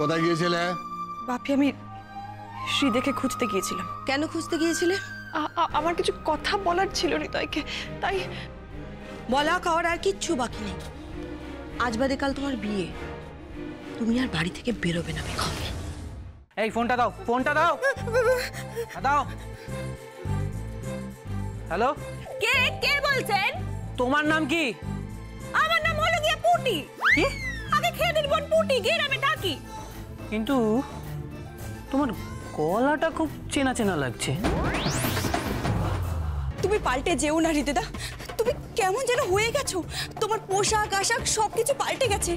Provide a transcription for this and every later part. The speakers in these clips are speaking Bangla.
কোথায় গিয়েছিলে? বাপি, আমি হৃদয়কে খুঁজতে গিয়েছিলাম। কেন খুঁজতে গিয়েছিলে? আমার কিছু কথা বলার ছিল হৃদয়কে, তাই। বলা খাওয়ার আর কিচ্ছু বাকি নেই। আজ বাদে কাল তোমার বিয়ে, তুমি আর বাড়ি থেকে বেরোবে না বেগম। এই ফোনটা দাও, ফোনটা দাও, দাও। হ্যালো, কে কে বলছেন? তোমার নাম কি? আমার নাম হলো গিয়ে পুটি। কি? আগে খেদির বোন পুটি, গ্রামে ডাকি। কিন্তু তোমার গলাটা খুব চেনা চেনা লাগছে। তুমি পাল্টে যেও না হৃদয়দা, তুমি কেমন যেন হয়ে গেছো। তোমার পোশাক আশাক সবকিছু পাল্টে গেছে।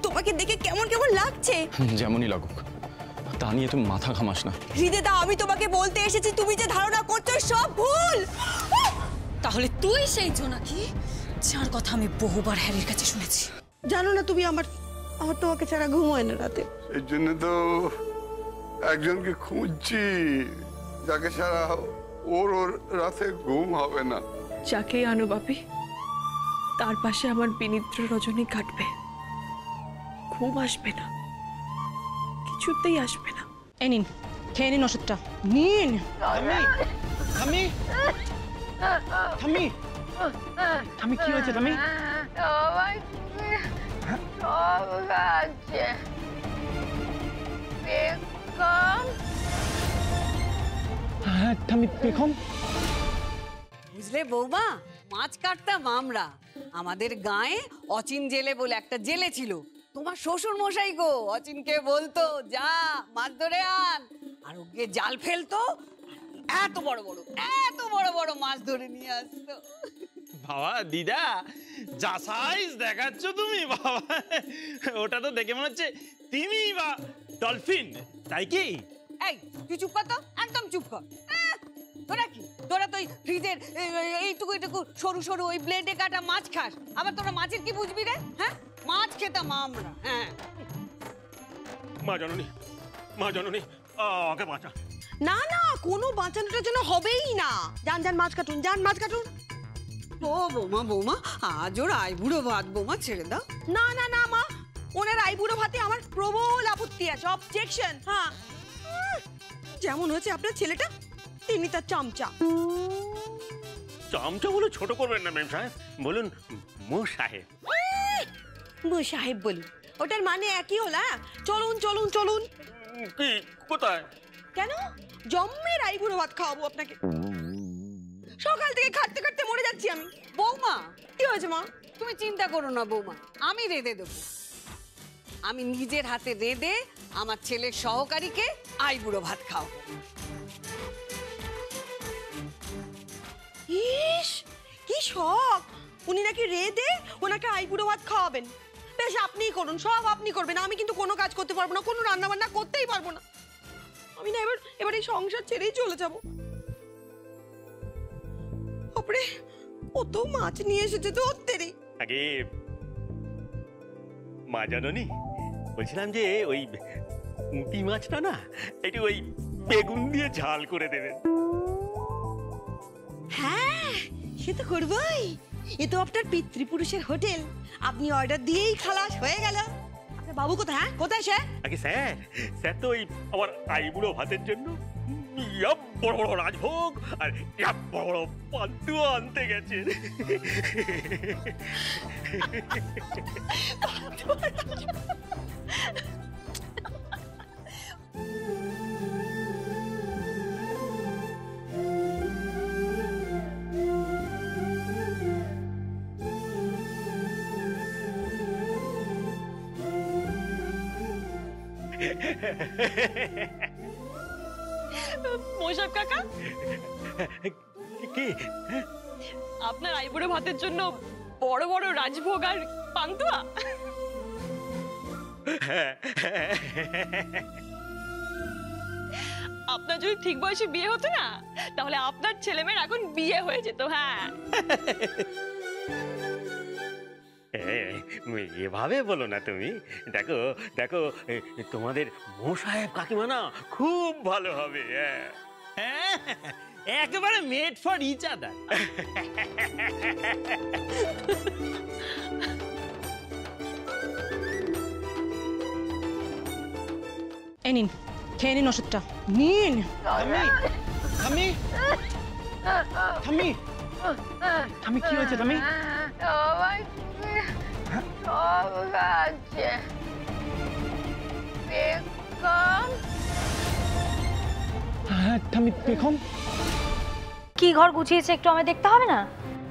তোমাকে দেখে কেমন কেমন লাগছে। যেমনই লাগুক, তা নিয়ে তুমি মাথা ঘামাস না। হৃদয়দা, আমি তোমাকে বলতে এসেছি তুমি যে ধারণা করছো সব ভুল। তাহলে তুই সেই জোনাকি যার কথা আমি বহুবার হ্যারির কাছে শুনেছি। জানো না তুমি, আমার তোমাকে ছাড়া ঘুম হয় না রাতে। এর জন্য তো একজনকে খুঁজছি, যাকে ছাড়া ওর রাতে ঘুম হবে না। যাকেই আনো বাপি, তার পাশে আমার বিনিদ্র রজনী কাটবে। ঘুম আসবে না, কিছুতেই আসবে না। এই নিন, খেয়ে নিন ওষুধটা, নিন। থামি, থামি, থামি, কি হয়েছে থামি? হ্যাঁ থামি, বেগম। বুঝলে বৌমা, মাছ কাটতাম আমরা। আমাদের গায়ে অচিন জেলে বলে একটা জেলে ছিল। তোমার শ্বশুর মশাই গো অচিনকে বলতো, যা মাছ ধরে আন, আর ওকে জাল ফেলতো, এত বড় বড় মাছ ধরে নিয়ে আসতো। বাবা দিদা, যা সাইজ দেখাচ্ছ তুমি বাবা, ওটা তো দেখে মনে হচ্ছে তিমি বা ডলফিন, তাই কি? এই তুই চুপ কর তো, একদম চুপ কর। তোরা কি, তোরা তো ফ্রিজের এইটুকু সরু সরু ওই ব্লেডে কাটা মাছ খাস, আবার তোরা মাছের কি বুঝবি রে? হ্যাঁ, মাছ খেতাম আমরা। হ্যাঁ, মা জননী, ওকে বাঁচা। না না, কোনো বাঁচানোটার জন্য হবেই না। যান যান, মাছ কাটুন, যান মাছ কাটুন। ও বৌমা, আজ ওর আইবুড়ো ভাত, বৌমা ছেড়ে দাও। না না না মা, ওনার আইবুড়ো ভাতে আমার প্রবল আপত্তি আছে, অবজেকশন। হ্যাঁ, যেমন হচ্ছে আপনার ছেলেটা, তিনি তার চামচা। চামচা বলে ছোট করবেন না ম্যাম সাহেব, বলুন মু সাহেব। মু সাহেব বলি, ওটার মানে একই হলো। চলুন চলুন চলুন। কি, কোথায়? কেন, জম্মের আইবুড়ো ভাত খাওয়াবো আপনাকে। সকাল থেকে খাটতে খাটতে মরে যাচ্ছি আমি। বৌমা, কি হয়েছে মা? তুমি চিন্তা করো না বৌমা, আমি রেঁধে দেবো। আমি নিজের হাতে রেঁধে আমার ছেলের সহকারীকে আইবুড়ো ভাত খাও। ইস, কি শখ! উনি নাকি রেঁধে ওনাকে আইবুড়ো ভাত খাওয়াবেন। বেশ, আপনিই করুন, সব আপনি করবেন। আমি কিন্তু কোনো কাজ করতে পারবো না, কোনো রান্না বান্না করতেই পারবো না। আমি না এবার এই সংসার ছেড়েই চলে যাব। বাপরে, কত মাছ নিয়ে এসেছে তো ওত্তেরই। আগে মা জননী, বলছিলাম যে ওই পুঁটি মাছটা না একটু ওই বেগুন দিয়ে ঝাল করে দেবেন। হ্যাঁ, সে তো করবোই। এ তো আপনার পিতৃপুরুষের হোটেল, আপনি অর্ডার দিয়েই খালাস হয়ে গেল। আপনার বাবু কোথায়? হ্যাঁ, কোথায় সে? আগে স্যার তো ওই আমার আইবুড়ো ভাতের জন্য বড় বড় রাজভোগ আর বড় বড় পান্তুয়া আনতে গেছেন। মোশারফ কাকা, কি আপনার আইবুড়ো ভাতের জন্য বড় বড় রাজভোগ আর পান্তুয়া? আপনার যদি ঠিক বয়সে বিয়ে হতো না, তাহলে আপনার ছেলেমেয়ের এখন বিয়ে হয়ে যেত। হ্যাঁ, এভাবে বলো না তুমি। দেখো দেখো, তোমাদের মোসাহেব কাকিমা না খুব ভালো হবে। হ্যাঁ, একেবারে মেড ফর ইচ আদার। এই নিন, খেয়ে নিন ওষুধটা, নিন। থামি থামি থামি কি হয়েছে থামি? হ্যাঁ থামি, বেগম কি ঘর গুছিয়েছে একটু আমায় দেখতে হবে না?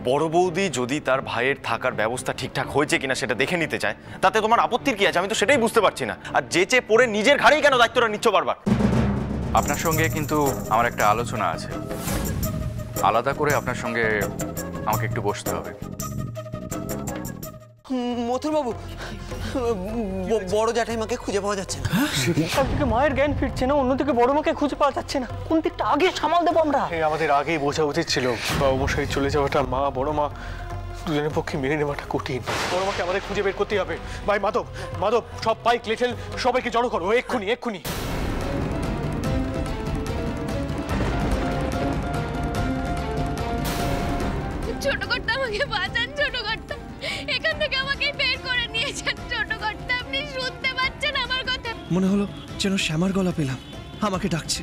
বড় বৌদি যদি তার ভাইয়ের থাকার ব্যবস্থা ঠিকঠাক হয়েছে কিনা সেটা দেখে নিতে চায়, তাতে তোমার আপত্তির কি আছে? আমি তো সেটাই বুঝতে পারছি না। আর যেচে পড়ে নিজের ঘাড়েই কেন দায়িত্বটা নিচ্ছ বারবার? আপনার সঙ্গে কিন্তু আমার একটা আলোচনা আছে, আলাদা করে আপনার সঙ্গে আমাকে একটু বসতে হবে। মথুরবাবু, বড় জ্যাঠাইমাকে খুঁজে পাওয়া যাচ্ছে না। একদিকে মায়ের জ্ঞান ফিরছে না, অন্যদিকে বড় মাকে খুঁজে পাওয়া যাচ্ছে না। কোন দিকটা আগে সামাল দেবো আমরা? আমাদের আগেই বোঝা উচিত ছিল বাবুমশাই চলে যাওয়াটা মা বড় মা দুজনের পক্ষে মেনে নেওয়াটা কঠিন। বড় মাকে আমাদের খুঁজে বের করতেই হবে। ভাই মাধব, মাধব, সব পাইক লেঠেল সবাইকে জড়ো করো এক্ষুনি এক্ষুনি। ছোট কর্তা, আমাকে বাঁচান ছোট কর্তা, এখান থেকে আমাকে বের করে নিয়ে যান ছোট কর্তা, আপনি শুনতে পাচ্ছেন আমার কথা? মনে হলো যেন শ্যামার গলা পেলাম, আমাকে ডাকছে।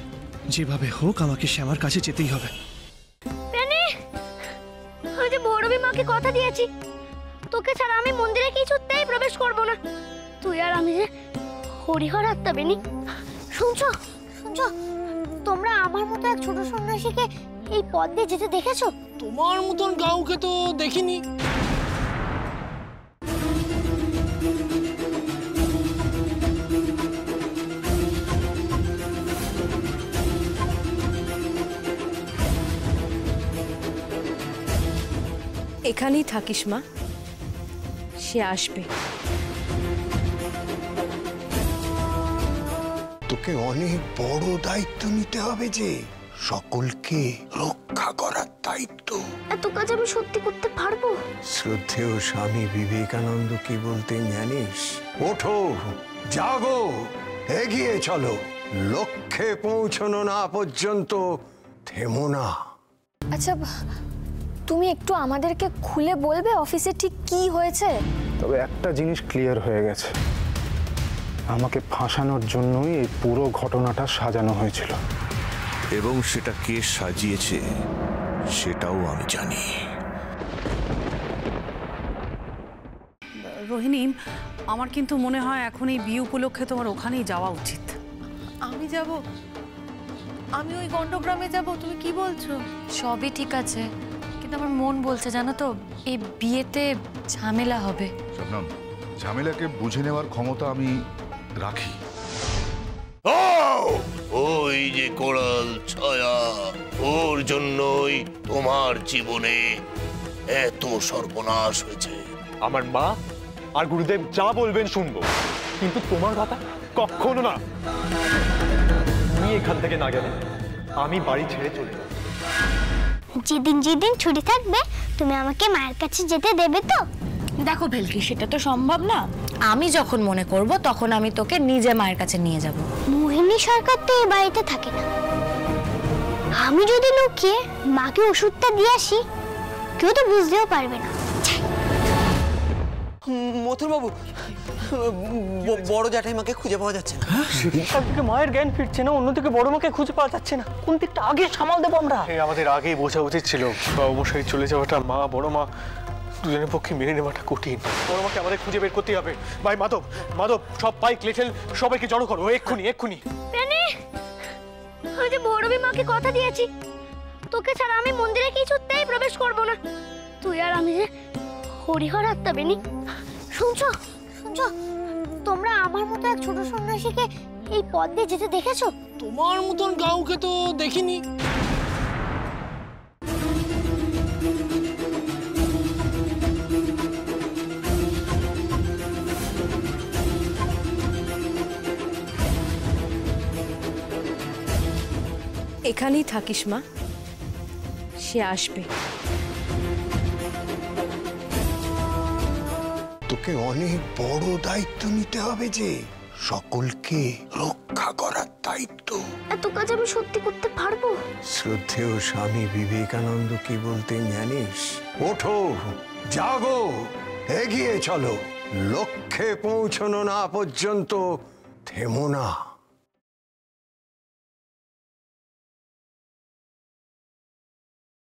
যেভাবে হোক আমাকে শ্যামার কাছে যেতেই হবে। আমি যে ভৈরবী মাকে কথা দিয়েছি, তোকে ছাড়া আমি মন্দিরে কিছুতেই প্রবেশ করব না। তুই আর আমি যে হরিহর আত্মা বেনি। শুনছো শুনছো, তোমরা আমার মতো এক ছোট সন্ন্যাসীকে এই পথ দিয়ে যেতে দেখেছো? তোমার মতন কাউকে তো দেখিনি। এখানেই থাকিস মা, সে আসবে। তোকে অনেক বড় দায়িত্ব নিতে হবে, যে সকলকে রক্ষা করার দায়িত্ব। এত কাজ আমি সত্যি করতে পারবো? শ্রদ্ধেয় স্বামী বিবেকানন্দ কি বলতেন জানিস? ওঠো, জাগো, এগিয়ে চলো, লক্ষ্যে পৌঁছানো না পর্যন্ত থেমো না। আচ্ছা, তুমি একটু আমাদেরকে খুলে বলবে অফিসে ঠিক কি হয়েছে? তবে একটা জিনিস ক্লিয়ার হয়ে গেছে, আমাকে ফাঁসানোর জন্যই এই পুরো ঘটনাটা সাজানো হয়েছিল, এবং সেটা কে সাজিয়েছে সেটাও আমি জানি। রোহিণী, আমার কিন্তু মনে হয় এখন এই বিয়ে উপলক্ষে তোমার ওখানেই যাওয়া উচিত। আমি যাব? আমি ওই গন্ডগ্রামে যাব? তুমি কি বলছো? সবই ঠিক আছে, কিন্তু আমার মন বলছে জানো তো, এই বিয়েতে ঝামেলা হবে। শবনম, ঝামেলাকে বুঝে নেওয়ার ক্ষমতা আমি রাখি। ওই যে কোড়াল ছায়া, ওর জন্যই তোমার জীবনে এত সর্বনাশ হয়েছে। আমার মা আর গুরুদেব যা বলবেন শুনবো, কিন্তু তোমার কথা কখনো না। তুমি এখান থেকে না গেলে আমি বাড়ি ছেড়ে চলে যাব। যেদিন যেদিন ছুটি থাকবে তুমি আমাকে মায়ের কাছে যেতে দেবে তো? দেখো ভেলকি, সেটা তো সম্ভব না। আমি যখন মনে করব তখন আমি তোকে নিজে মায়ের কাছে নিয়ে যাব। মোহিনী সরকার তো এই বাড়িতে থাকে না। আমি যদি লুকিয়ে মাকে ওষুধটা দিয়ে আসি, কেউ তো বুঝতেও পারবে না। মথুরবাবু, বড় জ্যাঠাইমাকে খুঁজে পাওয়া যাচ্ছে না। একদিকে মায়ের জ্ঞান ফিরছে না, অন্যদিকে বড় মাকে খুঁজে পাওয়া যাচ্ছে না। কোন দিকটা আগে সামাল দেবো আমরা? আমাদের আগেই বোঝা উচিত ছিল বাবুমশাই চলে যাওয়াটা মা বড় মা দুজনের পক্ষে মেনে নেওয়াটা কঠিন। বড় মাকে আমাদের খুঁজে বের করতেই হবে। ভাই মাধব, মাধব, সব পাইক লেঠেল সবাইকে জড়ো করো এক্ষুনি এক্ষুনি। আমি যে ভৈরবী মাকে কথা দিয়েছি, তোকে ছাড়া আমি মন্দিরে কিছুতেই প্রবেশ করব না। তুই আর আমি যে হরিহর আত্মা বেনি। শুনছো শুনছো, তোমরা আমার মতো এক ছোট সন্ন্যাসীকে এই পথ দিয়ে যেতে দেখেছো? তোমার মতন কাউকে তো দেখিনি। এখানেই থাকিস মা, সে আসবে। তোকে অনেক বড় দায়িত্ব নিতে হবে, যে সকলকে রক্ষা করার দায়িত্ব। এত কাজ আমি সত্যি করতে পারবো? শ্রদ্ধেয় স্বামী বিবেকানন্দ কি বলতেন জানিস? ওঠো, জাগো, এগিয়ে চলো, লক্ষ্যে পৌঁছানো না পর্যন্ত থেমো না।